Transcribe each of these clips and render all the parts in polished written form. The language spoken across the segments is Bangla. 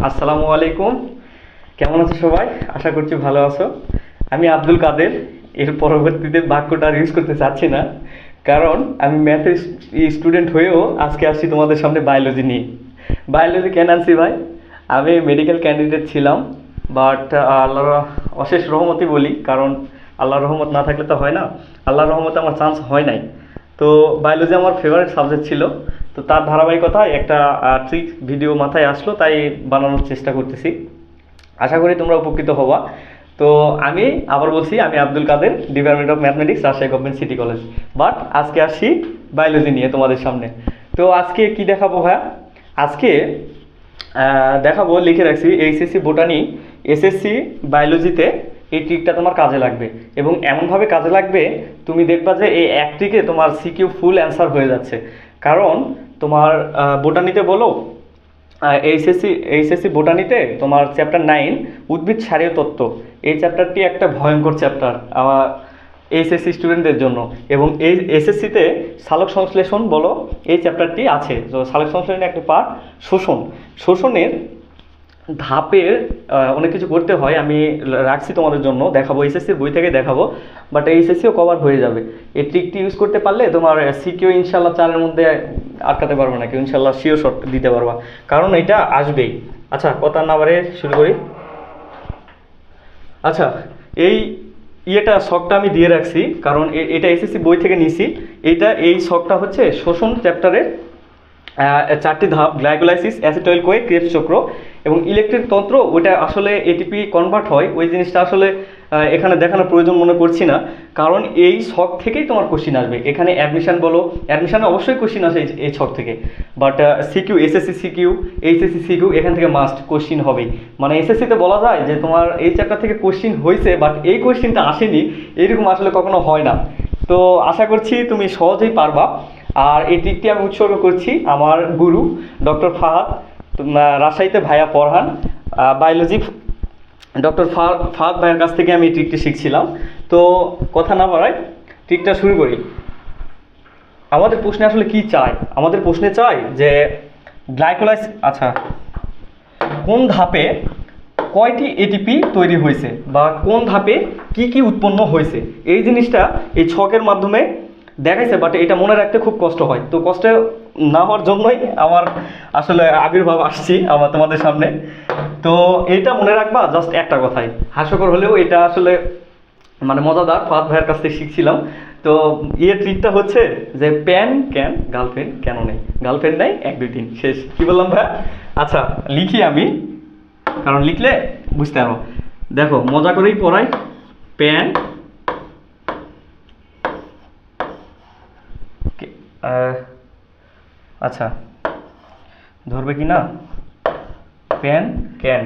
আসসালামু আলাইকুম। কেমন আছো সবাই? আশা করছি ভালো আছো। আমি আব্দুল কাদের। এর পরবর্তীতে বাক্যটা আর ইউজ করতে চাচ্ছি না, কারণ আমি ম্যাথের স্টুডেন্ট হয়েও আজকে আসছি তোমাদের সামনে বায়োলজি নিয়ে। বায়োলজি কেন আনছি ভাই? আমি মেডিকেল ক্যান্ডিডেট ছিলাম, বাট আল্লাহর অশেষ রহমতই বলি, কারণ আল্লাহর রহমত না থাকলে তো হয় না। আল্লাহর রহমতে আমার চান্স হয় নাই। তো বায়োলজি আমার ফেভারিট সাবজেক্ট ছিল। তো তার ধারাবাহিকতায় একটা ট্রিক ভিডিও মাথায় আসলো, তাই বানানোর চেষ্টা করতেছি। আশা করি তোমরা উপকৃত হবা। তো আমি আবার বলছি, আমি Abdul Kader, department of mathematics, Rajshahi government city college. But আজকে আসছি বায়োলজি নিয়ে তোমাদের সামনে। তো আজকে কি দেখাবো ভাইয়া? আজকে দেখাবো, লিখে রাখছি, এইচএসসি বোটানি, এসএসসি বায়োলজিতে এই ট্রিকটা তোমার কাজে লাগবে। এবং এমনভাবে কাজে লাগবে, তুমি দেখবা যে এই এক ট্রিকে তোমার সিকিউ ফুল অ্যান্সার হয়ে যাচ্ছে। কারণ তোমার বোটানিতে বলো, এইচএসসি বোটানিতে তোমার চ্যাপ্টার 9 উদ্ভিদ সারীয় তত্ত্ব, এই চ্যাপ্টারটি একটা ভয়ঙ্কর চ্যাপ্টার আমার এইচএসসি স্টুডেন্টদের জন্য। এবং এই এসএসসিতে সালোক সংশ্লেষণ বলো, এই চ্যাপ্টারটি আছে। তো সালোক সংশ্লেষণের একটা পার্ট শোষণের ধাপের অনেক কিছু করতে হয়। আমি রাখছি তোমাদের জন্য, দেখাবো, এসএসসির বই থেকে দেখাবো। বাট এইচএসসিও কভার হয়ে যাবে। এই ট্রিকটি ইউজ করতে পারলে তোমার সিকিউ ইনশাল্লাহ 4-এর মধ্যে আটকাতে পারবে না কেউ, ইনশাল্লাহ শিওর শট দিতে পারবা, কারণ এটা আসবেই। আচ্ছা, কথা না বাড়ে শুরু করি। আচ্ছা, এই শখটা আমি দিয়ে রাখছি, কারণ এটা এসএসসি বই থেকে নিছি। এই শখটা হচ্ছে শোষণ চ্যাপ্টারের 4টি ধাপ: গ্লাইকোলাইসিস, অ্যাসিটাইল কোয়ে, ক্রেবস চক্র এবং ইলেকট্রিক তন্ত্র। ওইটা আসলে এটিপি কনভার্ট হয়, ওই জিনিসটা আসলে এখানে দেখানোর প্রয়োজন মনে করছি না, কারণ এই ছক থেকেই তোমার কোশ্চিন আসবে। এখানে অ্যাডমিশন বলো, অ্যাডমিশনে অবশ্যই কোশ্চিন আসে এই ছক থেকে। But CQ, SSC CQ, HSC CQ, এখান থেকে মাস্ট কোশ্চিন হবেই। মানে এসএসসিতে বলা যায় যে তোমার এই চ্যাপ্টার থেকে কোশ্চিন হয়েছে, বাট এই কোশ্চিনটা আসেনি, এরকম আসলে কখনো হয় না। তো আশা করছি তুমি সহজেই পারবা। আর এই ট্রিকটি আমি উৎসর্গ করছি আমার গুরু ডক্টর ফাহাদ, রাজশাহীতে ভাইয়া পড়ান বায়োলজি। ডক্টর ফাহাদ ভাইয়ের কাছ থেকে আমি এই ট্রিকটি শিখছিলাম। তো কথা না বাড়াই, ট্রিকটা শুরু করি। আমাদের প্রশ্নে আসলে কি চাই? আমাদের প্রশ্নে চাই যে আচ্ছা, কোন ধাপে কয়টি এটিপি তৈরি হয়েছে, বা কোন ধাপে কি কি উৎপন্ন হয়েছে, এই জিনিসটা এই ছকের মাধ্যমে দেখাইছে। বাট এটা মনে রাখতে খুব কষ্ট হয়। তো কষ্ট না হওয়ার জন্যই আমার আসলে আবির্ভাব আসছি আমার তোমাদের সামনে। তো এইটা মনে রাখবা, জাস্ট একটা কথাই, হাস্যকর হলেও এটা আসলে মানে মজাদার, ফাহাদ ভাইয়ের কাছ থেকে শিখছিলাম। তো ট্রিকটা হচ্ছে যে প্যান ক্যান গার্লফ্রেন্ড কেন নেই? গার্লফ্রেন্ড নেই 1 2 3 শেষ। কি বললাম ভাইয়া? আচ্ছা, লিখি আমি, কারণ লিখলে বুঝতে পারো। দেখো, মজা করেই পড়াই। প্যান, আচ্ছা ধরবে কি না? Pan can.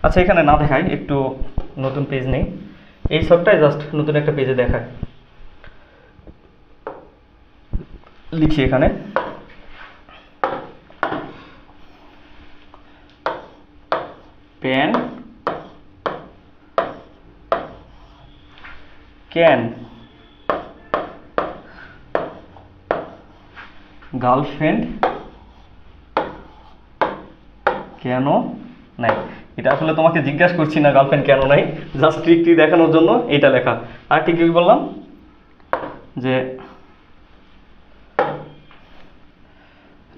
আচ্ছা, এখানে না দেখাই, একটু নতুন পেজ নেই, এই সবটাই জাস্ট নতুন একটা পেজে দেখায়। লিখি এখানে প্যান ক্যান গার্লফ্রেন্ড কেন নাই? এটা আসলে তোমাকে জিজ্ঞাসা করছি না গার্লফ্রেন্ড কেন নাই, জাস্ট ট্রিকটি দেখানোর জন্য এটা লেখা। আর ঠিক কি বললাম যে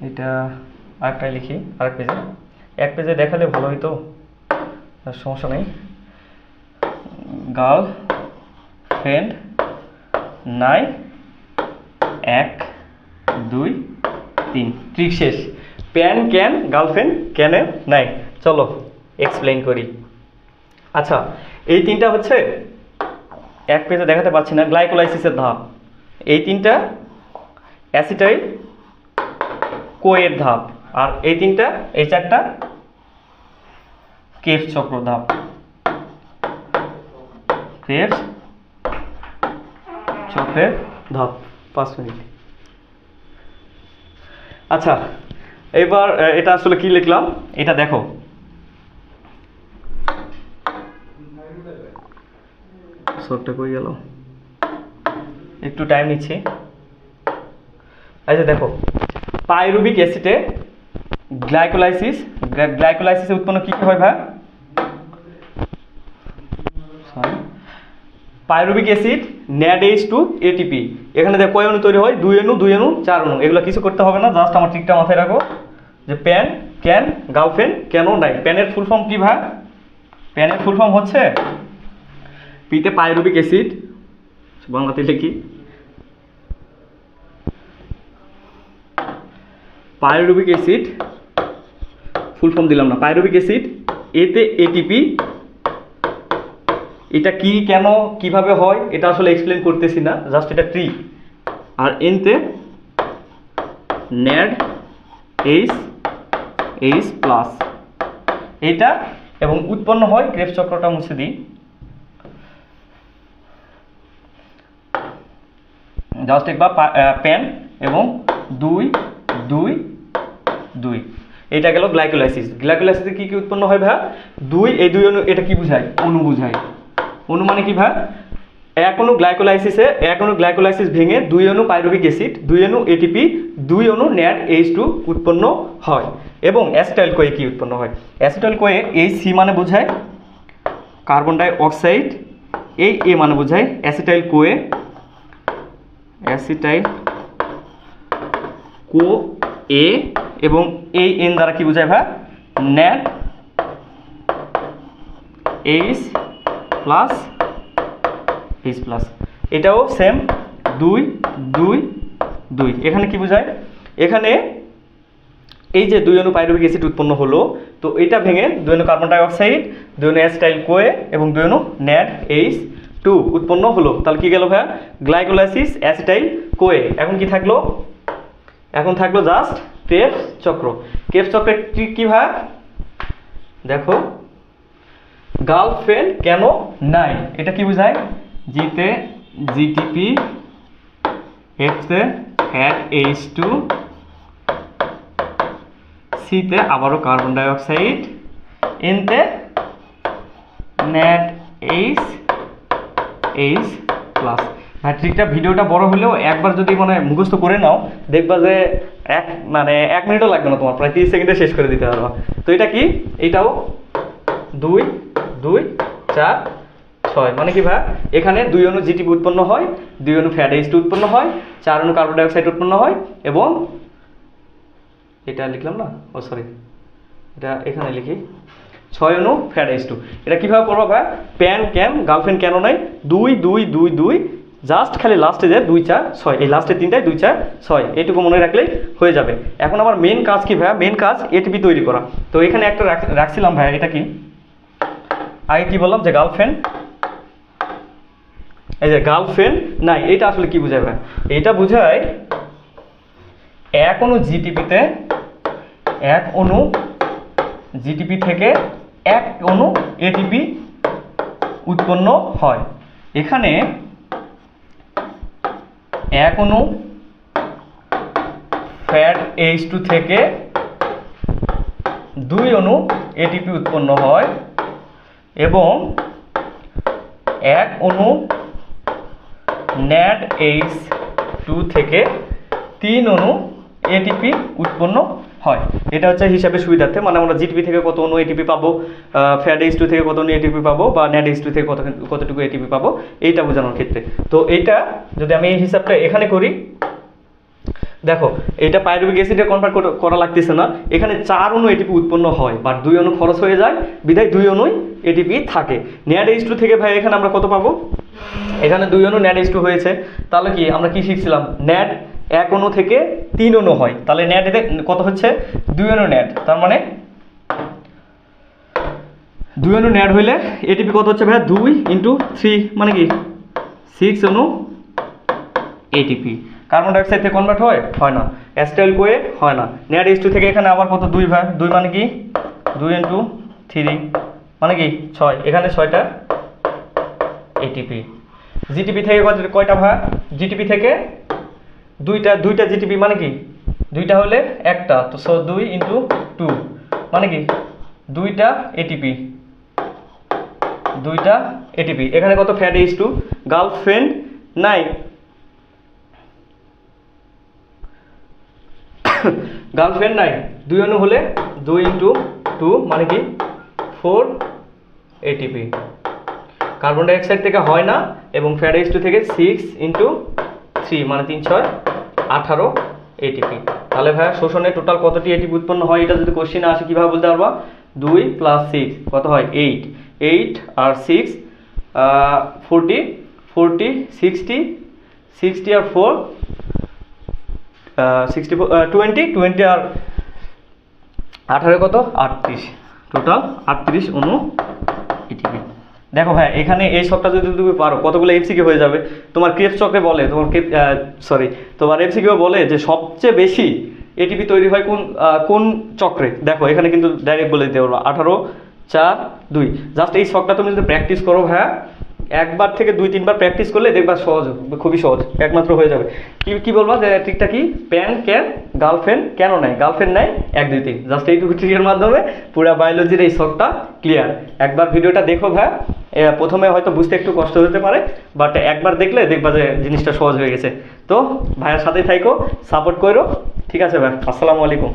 এটা আরেকটাই লিখি, আরেক পেজে, এক পেজে দেখালে ভালো হইতো, সমস্যা নেই। গার্লফ্রেন্ড নাই 1 2 3, ট্রিক শেষ। প্যান ক্যান গার্লফ্রেন্ড কেন নাই? চলো এক্সপ্লেইন করি। আচ্ছা, এই তিনটা হচ্ছে, এক পেজে দেখাতে পারছি না, গ্লাইকোলাইসিসের ধাপ। এই তিনটা অ্যাসিটাইল কোয়ের ধাপ। আর এই তিনটা, এই 4টা ক্রেবস চক্র ধাপ। ক্রেবস চক্রের ধাপ। 5 মিনিট। আচ্ছা, এবার এটা আসলে কি লিখলাম এটা দেখো। সবটা কই গেল? একটু টাইম নিচ্ছি। আচ্ছা দেখো, পাইরুবিক অ্যাসিডে গ্লাইকোলাইসিস গ্লাইকোলাইসিসে উৎপন্ন কি হয় ভাই? Pyruvic acid, NADH2, ATP। এখানে দেখ কয় অণু তৈরি হয়? 2 অণু 2 অণু 4 অণু। এগুলো কিছু করতে হবে না, জাস্ট আমার ট্রিকটা মাথায় রাখো যে প্যান, ক্যান, গালফেন, কেন নাই। প্যানের ফুল ফর্ম কি ভাই? প্যানের ফুল ফর্ম হচ্ছে পিতে পাইরুভিক অ্যাসিড, বাংলাতে লিখি পাইরুভিক অ্যাসিড, ফুল ফর্ম দিলাম না, পাইরুভিক অ্যাসিড, এতে ATP। এটা কি, কেন, কিভাবে হয় এটা আসলে এক্সপ্লেন করতেছি না, জাস্ট এটা ট্রিক। আর এনতে NADH+, এটা এবং উৎপন্ন হয়, ক্রেবস চক্রটা মুছে দিই, জাস্ট একবার প্যান এবং 2 2 2, এটা গেল গ্লাইকোলাইসিস। গ্লাইকোলাইসিসে কি কি উৎপন্ন হয় ভাই? 2, এই 2 অণু, এটা কি বোঝায়? অণু বোঝায়। অণু মানে কি ভাই? এক অণু গ্লাইকোলাইসিস ভেঙে 2 অণু পাইরুভিক অ্যাসিড, 2 অণু ATP, 2 অণু NADH2 উৎপন্ন হয়। এবং অ্যাসিটাইল কোয়ে কি উৎপন্ন হয়? অ্যাসিটাইল কোয়ে এই C মানে বোঝায় কার্বন ডাই অক্সাইড, এই A মানে বোঝায় অ্যাসিটাইল কোয়ে, অ্যাসিটাইল কো এ, এবং এই N দ্বারা কি বোঝায় ভাই? NADH+। এটাও সেম 2 2 2। এখানে কি বোঝায়? এখানে এই যে 2 অণু পাইরুভিক অ্যাসিড উৎপন্ন হলো, তো এটা ভেঙে 2 অণু কার্বন ডাই অক্সাইড, 2 অণু অ্যাসিটাইল কোয়ে এবং 2 অণু NADH2 উৎপন্ন হলো। তাহলে কি গেল ভাই? Glycolysis, acetyl CoA. এখন কি থাকলো? এখন থাকলো জাস্ট ক্রেবস চক্র। ক্রেবস চক্রের ট্রিক কি ভাই? দেখো, গালফেন কেন নাই, এটা কি বোঝায়? জিতে GTP, Hতে NADH2, সিতে আবারও কার্বন ডাই অক্সাইড, এনতে NADH+। ভাই ট্রিকটা, ভিডিওটা বড় হলেও একবার যদি মানে মুখস্থ করে নাও, দেখবা যে এক মিনিটও লাগবে না তোমার, প্রায় 30 সেকেন্ডে শেষ করে দিতে পারবা। তো এটা কি? এটাও 2 2 4 6, মানে কি ভাই? এখানে 2 অণু GTP উৎপন্ন হয়, 2 অণু NADH2 উৎপন্ন হয়, 4 অণু কার্বন ডাই অক্সাইড উৎপন্ন হয়, এবং এটা লিখলাম না, ও সরি, এটা এখানে লিখি 6 অণু NADH2। এটা কিভাবে করবো ভাই? প্যান, ক্যান, গালফেন কেন নাই, 2 2 2 2, জাস্ট খালি লাস্টে যে 2 4 6, এই লাস্টের তিনটায় 2 4 6, এইটুকু মনে রাখলেই হয়ে যাবে। এখন আমার মেন কাজ কি ভাই? মেন কাজ ATP তৈরি করা। তো এখানে একটা রাখছিলাম ভাই, এটা কি? আগে কি বললাম যে গালফেন, এই যে গালফেন নাই, এটা আসলে কি বোঝায় ভাই? এটা বোঝায় এক অণু GTP থেকে এক অণু ATP উৎপন্ন হয়। এখানে এক অণু FADH2 থেকে 2 অণু ATP উৎপন্ন হয়, এবং এক অণু NADH2 থেকে 3 অণু ATP উৎপন্ন হয়। এটা হচ্ছে হিসাবে সুবিধার্থে, মানে আমরা GTP থেকে কত অণু ATP পাবো, FADH2 থেকে কত অণু ATP পাবো, বা NADH2 থেকে কতটুকু ATP পাবো, এইটা বোঝানোর ক্ষেত্রে। তো এইটা যদি আমি এই হিসাবটা এখানে করি, দেখো এটা পাইরুভিক অ্যাসিডে কনভার্ট করা লাগতেছে না, এখানে 4 অণু ATP উৎপন্ন হয়, বাট 2 অণু খরচ হয়ে যায়, বিধায় 2 অণুই ATP থাকে। NADH2 থেকে ভাই এখানে আমরা কত পাবো? এখানে 2 অণু NADH2 হয়েছে, তাহলে কি আমরা কি শিখছিলাম? NAD এক অণু থেকে 3 অণু হয়, তাহলে NAD এতে কত হচ্ছে? 2 অণু NAD, তার মানে 2 অণু NAD হইলে ATP কত হচ্ছে ভাই? 2 × 3, মানে কি 6 অণু ATP। কার্বন ডাই অক্সাইড থেকে কনভার্ট হয় না, অ্যাসিটাইল কোয়ে হয় না। NADH2 থেকে এখানে আবার কত? 2 ভাই, 2 মানে কি 2 × 3, মানে কি 6, এখানে 6টা ATP। GTP থেকে কয়টা ভাই? GTP থেকে দুইটা GTP, মানে কি 2টা হলে একটা, তো 2 × 2, মানে কি 2টা ATP, 2টা ATP। এখানে কত? FADH2, গালফেন নাই, গালফেন নাই, 2 অণু হলে 2 × 2 মানে কি 4 এটিপি। কার্বন ডাইঅক্সাইড থেকে হয় না এবং ফ্যাট H2 থেকে 6 ইন্টু 3 মানে 3 6 18 এটিপি। তাহলে ভাইয়া শোষণে টোটাল কতটি এটিপি উৎপন্ন হয় এটা যদি কোশ্চেনে আসে কীভাবে বলতে পারবা? 2 + 6 কত হয় 8, 8 আর 6 40, 40 60, 60 আর 4 64 20, 20 আর 18 কত 38, টোটাল 38 অণু এটিপি। দেখো ভাই এখানে এই সবটা যদি তুমি পারো কতগুলো এমসিকিউ হয়ে যাবে। তোমার ক্রেবস চক্রে বলে তোমার এমসিকিউ বলে যে সবচেয়ে বেশি এটিপি তৈরি হয় কোন চক্রে। দেখো এখানে কিন্তু ডাইরেক্ট বলে দিতে পারবো 18 4 2। জাস্ট এই শখটা তুমি যদি প্র্যাকটিস করো হ্যাঁ, একবার থেকে 2-3 বার প্র্যাকটিস করলে দেখবা সহজ, খুবই সহজ, একমাত্র হয়ে যাবে। কি বলবা যে ট্রিকটা কি? প্যান ক্যান গার্লফ্রেন্ড কেন নাই, গার্লফ্রেন্ড নাই 1 2 3। জাস্ট এইটুকু ট্রিকের মাধ্যমে পুরো বায়োলজির এই শখটা ক্লিয়ার। একবার ভিডিওটা দেখো ভাই, প্রথমে হয়তো বুঝতে একটু কষ্ট হতে পারে, বাট একবার দেখলে দেখবা যে জিনিসটা সহজ হয়ে গেছে। তো ভাইয়ের সাথেই থাইকো, সাপোর্ট করো। ঠিক আছে ভাই, আসসালামু আলাইকুম।